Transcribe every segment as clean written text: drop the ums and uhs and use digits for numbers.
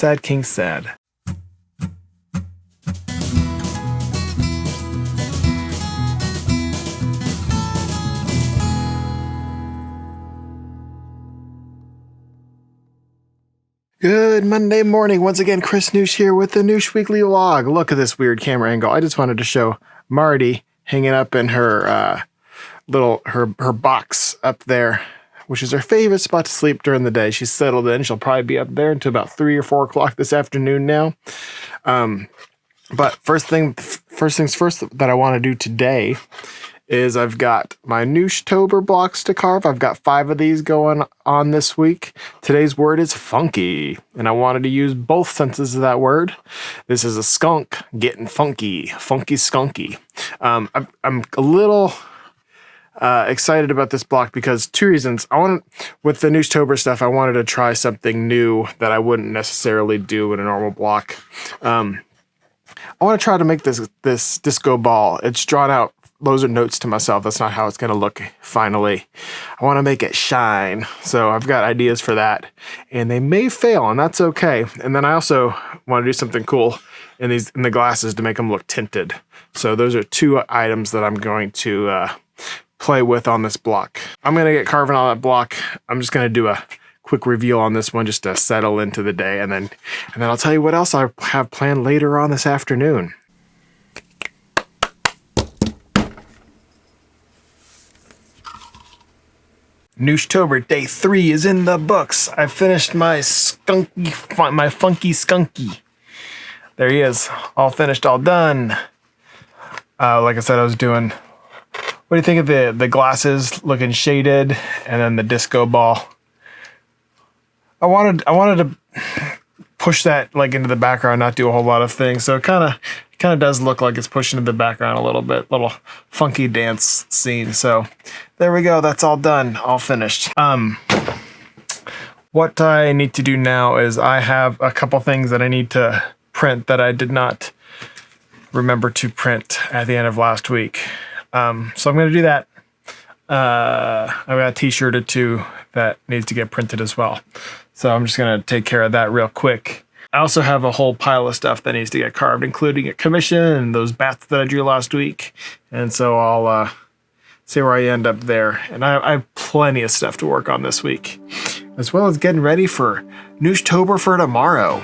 Sad King sad. Good Monday morning. Once again, Chris Noosh here with the Noosh Weekly Vlog. Look at this weird camera angle. I just wanted to show Marty hanging up in her her box up there, which is her favorite spot to sleep during the day. She's settled in. She'll probably be up there until about 3 or 4 o'clock this afternoon now. But first things first that I want to do today is I've got my Nooshtober blocks to carve. I've got 5 of these going on this week. Today's word is funky, and I wanted to use both senses of that word. This is a skunk getting funky, funky skunky. I'm a little excited about this block because 2 reasons. With the Nooshtober stuff, I wanted to try something new that I wouldn't necessarily do in a normal block. I want to try to make this disco ball. It's drawn out. Those are notes to myself. That's not how it's going to look finally. I want to make it shine. So I've got ideas for that. And they may fail, and that's okay. And then I also want to do something cool in the glasses to make them look tinted. So those are 2 items that I'm going to play with on this block. I'm going to get carving on that block. I'm just going to do a quick reveal on this one just to settle into the day. And then I'll tell you what else I have planned later on this afternoon. Nooshtober day 3 is in the books. I finished my funky skunky. There he is, all finished, all done. Like I said, I was doing. What do you think of the glasses looking shaded, and then the disco ball? I wanted to push that like into the background, not do a whole lot of things. So it kind of does look like it's pushing into the background a little bit, little funky dance scene. So there we go. That's all done, all finished. What I need to do now is I have a couple things that I need to print that I did not remember to print at the end of last week. So I'm going to do that. I've got a t-shirt or 2 that needs to get printed as well. So I'm just going to take care of that real quick. I also have a whole pile of stuff that needs to get carved, including a commission and those bats that I drew last week. And so I'll see where I end up there. And I have plenty of stuff to work on this week, as well as getting ready for Nooshtober for tomorrow.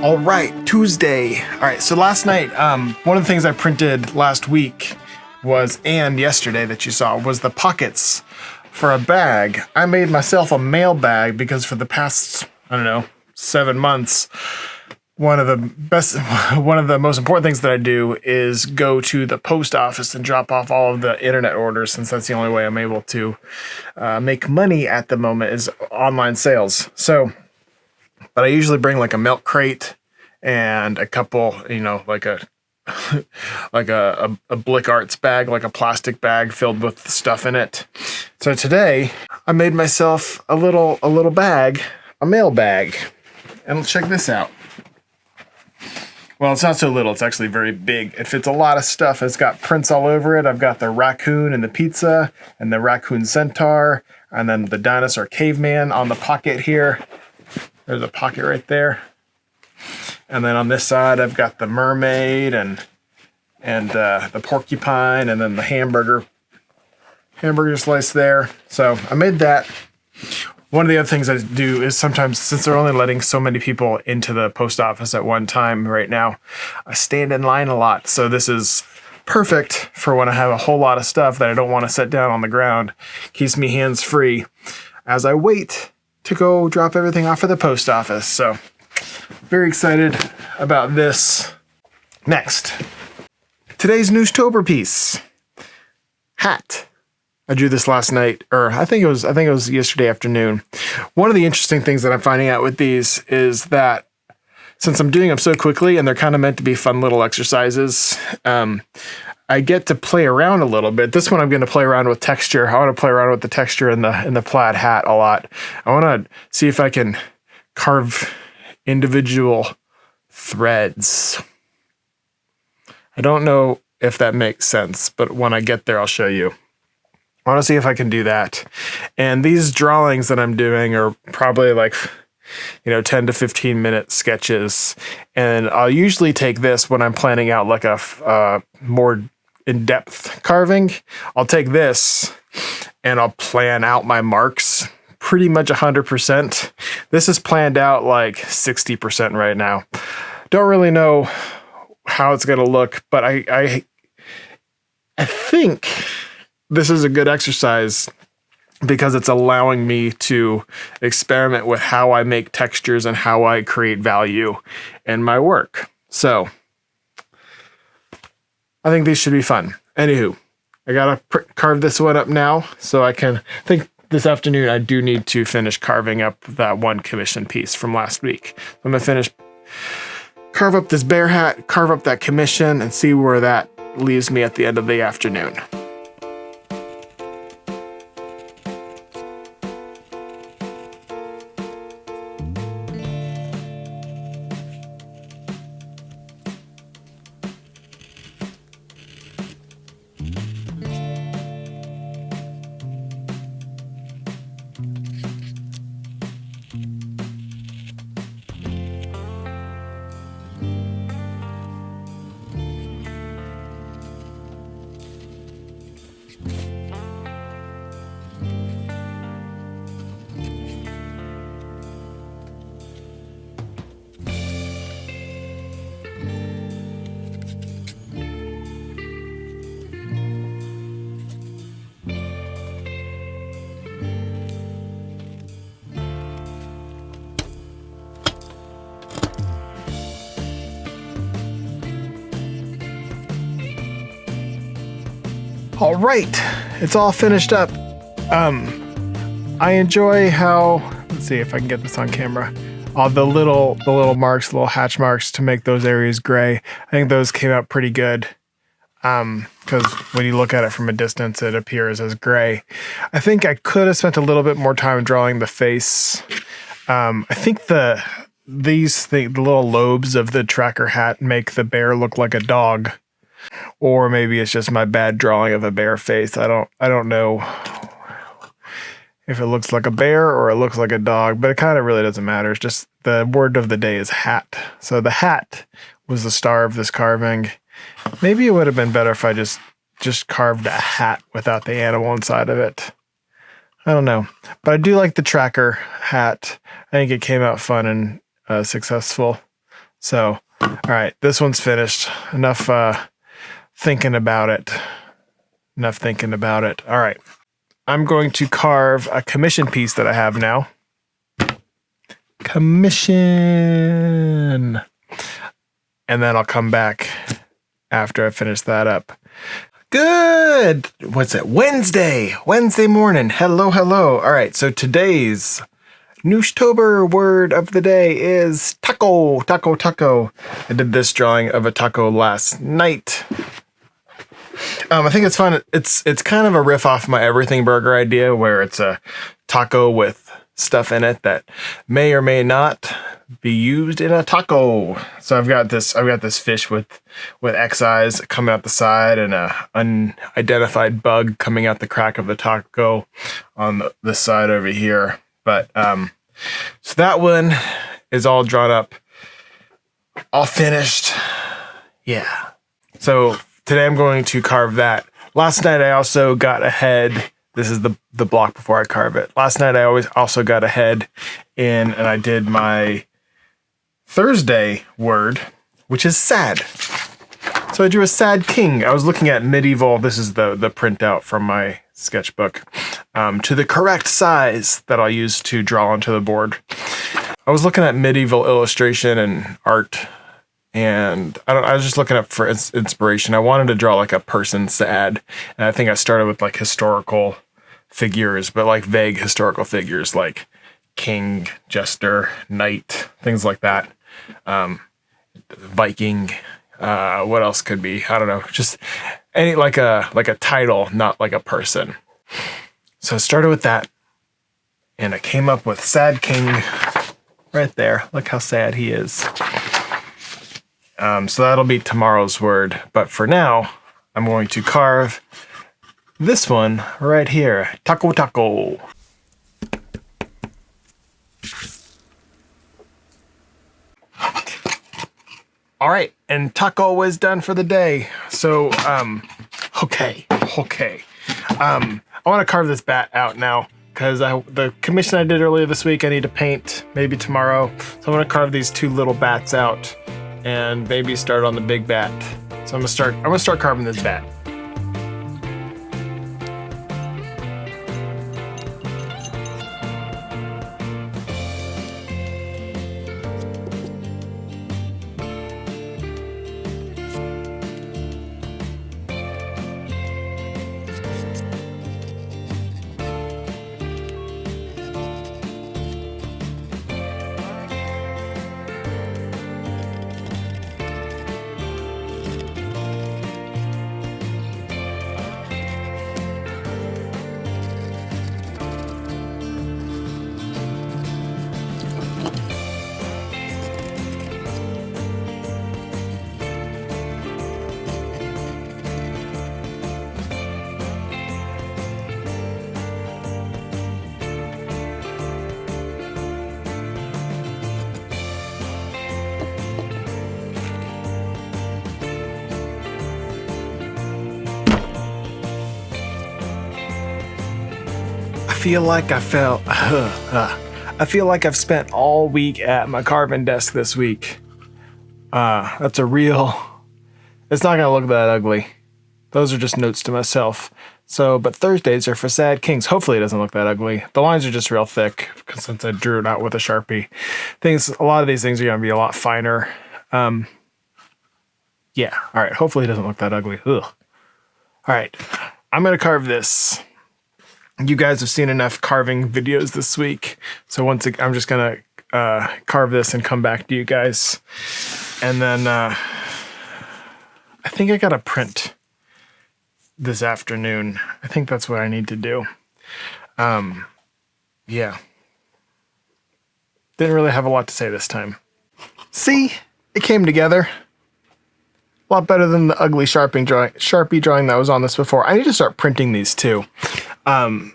All right, Tuesday. All right, so last night, one of the things I printed last week and yesterday that you saw was the pockets for a bag. I made myself a mail bag because for the past, 7 months, one of the most important things that I do is go to the post office and drop off all of the internet orders, since that's the only way I'm able to make money at the moment is online sales. So, but I usually bring like a milk crate and a couple, like a Blick Arts bag, like a plastic bag filled with stuff in it. So today I made myself a little bag, a mail bag. And check this out. Well, it's not so little, it's actually very big. It fits a lot of stuff. It's got prints all over it. I've got the raccoon and the pizza and the raccoon centaur and then the dinosaur caveman on the pocket here. There's a pocket right there. And then on this side, I've got the mermaid and the porcupine, and then the hamburger slice there. So I made that. One of the other things I do is sometimes, since they're only letting so many people into the post office at one time right now, I stand in line a lot. So this is perfect for when I have a whole lot of stuff that I don't want to set down on the ground. Keeps me hands free as I wait to go drop everything off at the post office. So very excited about this. Next, today's Nooshtober piece. Hat. I drew this last night, or I think it was yesterday afternoon. One of the interesting things that I'm finding out with these is that since I'm doing them so quickly and they're kind of meant to be fun little exercises, I get to play around a little bit. This one I'm going to play around with texture. I want to play around with the texture in the plaid hat a lot. I want to see if I can carve individual threads. I don't know if that makes sense, but when I get there, I'll show you. I want to see if I can do that. And these drawings that I'm doing are probably like, 10 to 15 minute sketches. And I'll usually take this when I'm planning out like a more in-depth carving. I'll take this and I'll plan out my marks pretty much 100%. This is planned out like 60% right now. Don't really know how it's going to look, but I think this is a good exercise because it's allowing me to experiment with how I make textures and how I create value in my work. So I think these should be fun. Anywho, I gotta carve this one up now so I think this afternoon I do need to finish carving up that one commission piece from last week. I'm gonna carve up this bear hat, carve up that commission, and see where that leaves me at the end of the afternoon. All right, it's all finished up. I enjoy how, let's see if I can get this on camera. All the little marks, little hatch marks to make those areas gray. I think those came out pretty good. Because when you look at it from a distance, it appears as gray. I think I could have spent a little bit more time drawing the face. I think the little lobes of the tracker hat make the bear look like a dog. Or maybe it's just my bad drawing of a bear face. I don't know if it looks like a bear or it looks like a dog, but it kind of really doesn't matter. It's just the word of the day is hat. So the hat was the star of this carving. Maybe it would have been better if I just carved a hat without the animal inside of it. I don't know. But I do like the tracker hat. I think it came out fun and successful. So, all right, this one's finished. Enough thinking about it. All right. I'm going to carve a commission piece that I have now. Commission. And then I'll come back after I finish that up. Good. What's it? Wednesday morning. Hello. All right. So today's Nooshtober word of the day is taco. I did this drawing of a taco last night. I think it's fun. It's kind of a riff off my everything burger idea where it's a taco with stuff in it that may or may not be used in a taco. So I've got this fish with X eyes coming out the side and a unidentified bug coming out the crack of the taco on the side over here. But so that one is all drawn up, all finished. Yeah. So today I'm going to carve that. Last night I also got ahead. This is the block before I carve it. Last night I also got ahead and I did my Thursday word, which is sad. So I drew a sad king. I was looking at medieval. This is the printout from my sketchbook to the correct size that I'll use to draw onto the board. I was looking at medieval illustration and art. And I was just looking up for inspiration. I wanted to draw like a person sad. And I think I started with like historical figures, but like vague historical figures like king, jester, knight, things like that. Viking. What else could be? I don't know. Just any like a title, not like a person. So I started with that. And I came up with sad king. right there. Look how sad he is. So that'll be tomorrow's word. But for now, I'm going to carve this one right here. Taco taco. All right, and taco is done for the day. So, okay. I want to carve this bat out now because the commission I did earlier this week, I need to paint maybe tomorrow. So I'm gonna carve these two little bats out and maybe start on the big bat. So I'm gonna start carving this bat. I feel like I've spent all week at my carving desk this week. It's not gonna look that ugly. Those are just notes to myself. So, but Thursdays are for sad kings. Hopefully it doesn't look that ugly. The lines are just real thick since I drew it out with a Sharpie. A lot of these things are gonna be a lot finer. Yeah, all right, hopefully it doesn't look that ugly. Ugh. All right, I'm gonna carve this. You guys have seen enough carving videos this week. So once again, I'm just gonna carve this and come back to you guys. And then I think I gotta print this afternoon. I think that's what I need to do. Yeah. Didn't really have a lot to say this time. See, it came together. A lot better than the ugly Sharpie drawing that was on this before. I need to start printing these too. I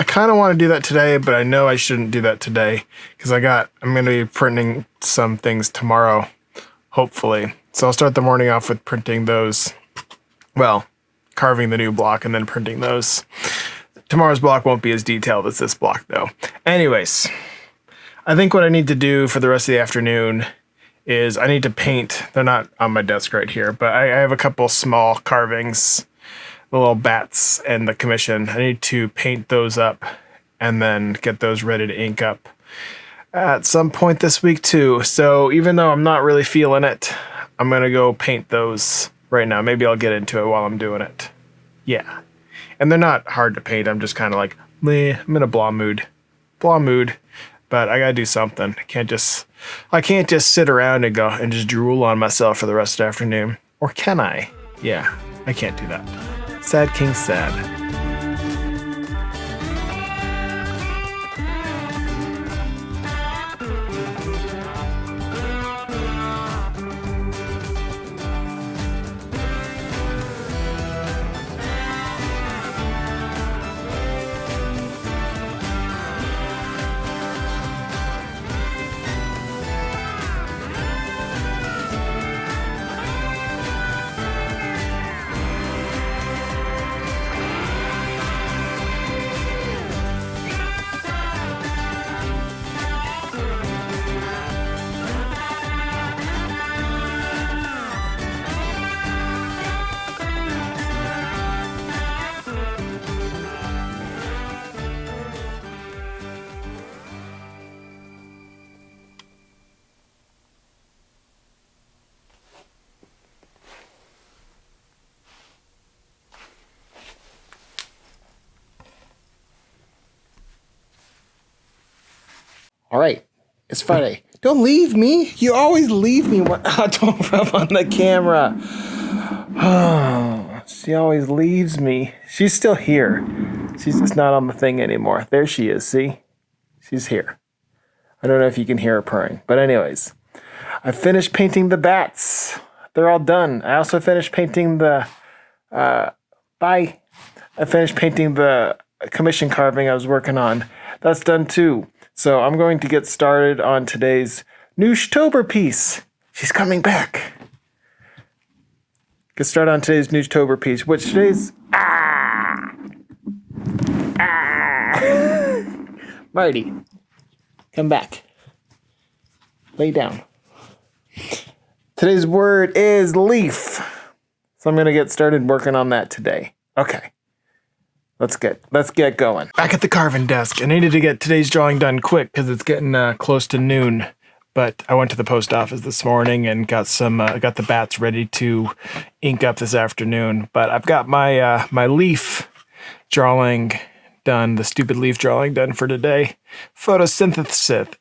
kind of want to do that today, but I know I shouldn't do that today because I'm going to be printing some things tomorrow, hopefully. So I'll start the morning off with printing those. Well, carving the new block and then printing those. Tomorrow's block won't be as detailed as this block though. Anyways, I think what I need to do for the rest of the afternoon is I need to paint. They're not on my desk right here, but I have a couple small carvings, the little bats and the commission. I need to paint those up and then get those ready to ink up at some point this week too. So even though I'm not really feeling it, I'm going to go paint those right now. Maybe I'll get into it while I'm doing it. Yeah. And they're not hard to paint. I'm just kind of like, meh, I'm in a blah mood. But I got to do something. I can't just sit around and go and just drool on myself for the rest of the afternoon. Or can I? Yeah, I can't do that. Sad king sad. All right, it's Friday. Don't leave me. You always leave me. Don't rub on the camera. She always leaves me. She's still here. She's just not on the thing anymore. There she is, see? She's here. I don't know if you can hear her purring. But anyways, I finished painting the bats. They're all done. I also finished painting the... I finished painting the commission carving I was working on. That's done too. So I'm going to get started on today's Nooshtober piece. She's coming back. Get started on today's Nooshtober piece, which today's... Marty, come back. Lay down. Today's word is leaf. So I'm going to get started working on that today. Okay. Let's get going. Back at the carving desk. I needed to get today's drawing done quick because it's getting close to noon. But I went to the post office this morning and got got the bats ready to ink up this afternoon. But I've got my my leaf drawing done, the stupid leaf drawing done for today. Photosynthesis.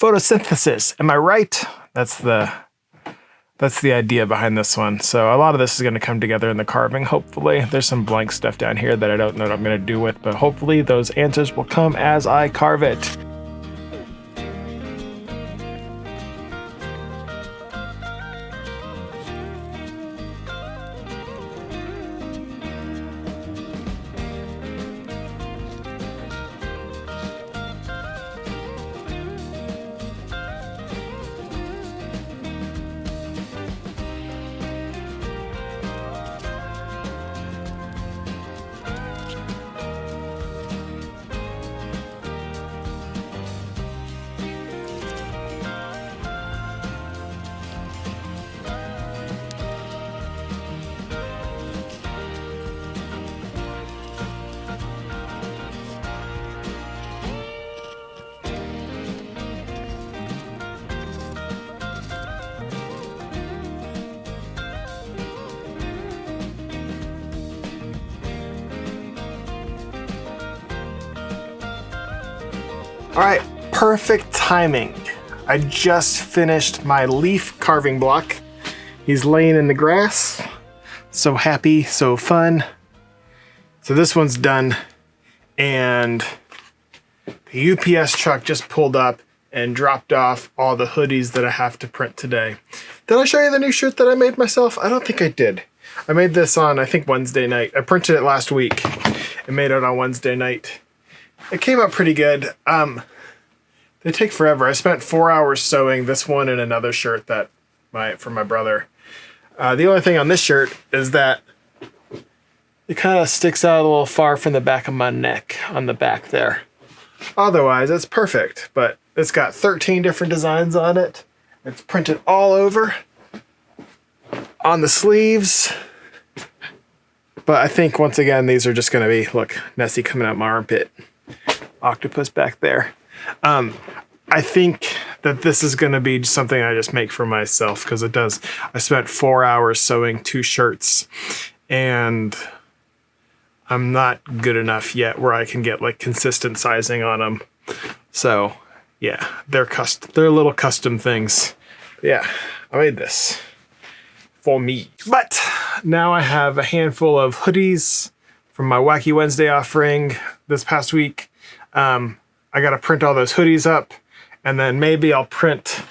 Photosynthesis. Am I right? That's the idea behind this one. So a lot of this is going to come together in the carving, hopefully. There's some blank stuff down here that I don't know what I'm going to do with, but hopefully those answers will come as I carve it. All right, perfect timing. I just finished my leaf carving block. He's laying in the grass. So happy, so fun. So this one's done, and the UPS truck just pulled up and dropped off all the hoodies that I have to print today. Did I show you the new shirt that I made myself? I don't think I did. I made this on, I think, Wednesday night. I printed it last week and made it on Wednesday night. It came out pretty good. They take forever. I spent 4 hours sewing this one and another shirt that for my brother. The only thing on this shirt is that it kind of sticks out a little far from the back of my neck on the back there. Otherwise, it's perfect, but it's got 13 different designs on it. It's printed all over on the sleeves. But I think, once again, these are just going to be, look, Nessie coming out my armpit. Octopus back there. I think that this is going to be something I just make for myself, because it does. I spent 4 hours sewing 2 shirts, and I'm not good enough yet where I can get like consistent sizing on them. So yeah, they're little custom things. Yeah, I made this for me. But now I have a handful of hoodies from my Wacky Wednesday offering this past week. I got to print all those hoodies up, and then maybe I'll print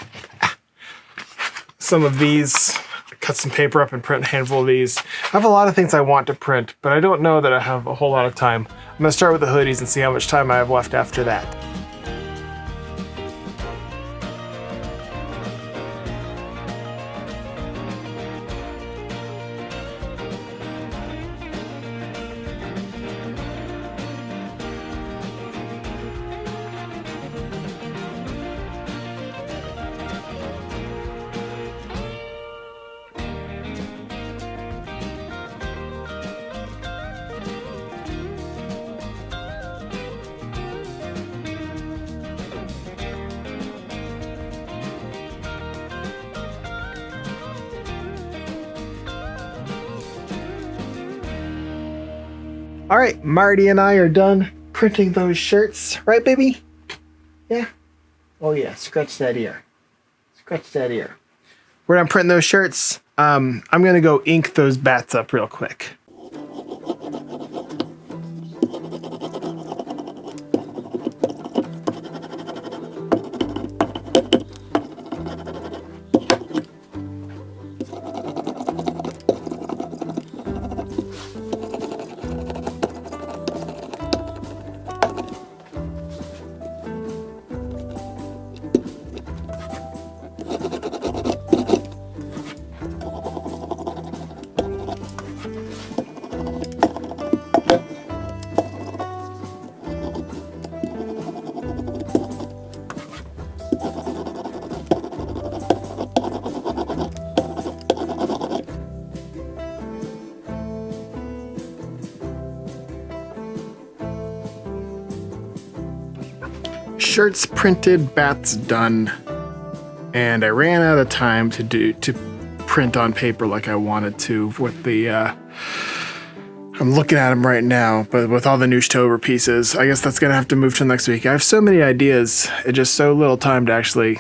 some of these, cut some paper up and print a handful of these. I have a lot of things I want to print, but I don't know that I have a whole lot of time. I'm going to start with the hoodies and see how much time I have left after that. All right, Marty and I are done printing those shirts. Right, baby? Yeah? Oh, yeah. Scratch that ear. Scratch that ear. We're done printing those shirts. I'm going to go ink those bats up real quick. shirts printed, bats done, and I ran out of time to print on paper like I wanted to with the. I'm looking at them right now, but with all the Nooshtober pieces, I guess that's gonna have to move till next week. I have so many ideas, and just so little time to actually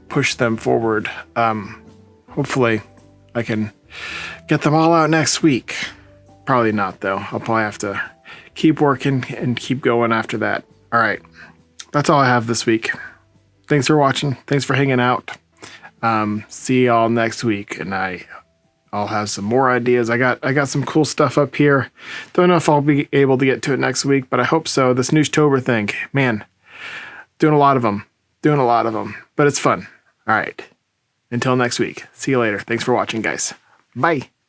push them forward. Hopefully, I can get them all out next week. Probably not though. I'll probably have to keep working and keep going after that. All right, that's all I have this week. Thanks for watching. Thanks for hanging out. See y'all next week, and I'll have some more ideas. I got some cool stuff up here. Don't know if I'll be able to get to it next week, but I hope so. This Nooshtober thing, man, doing a lot of them, but it's fun. All right, until next week. See you later. Thanks for watching, guys. Bye.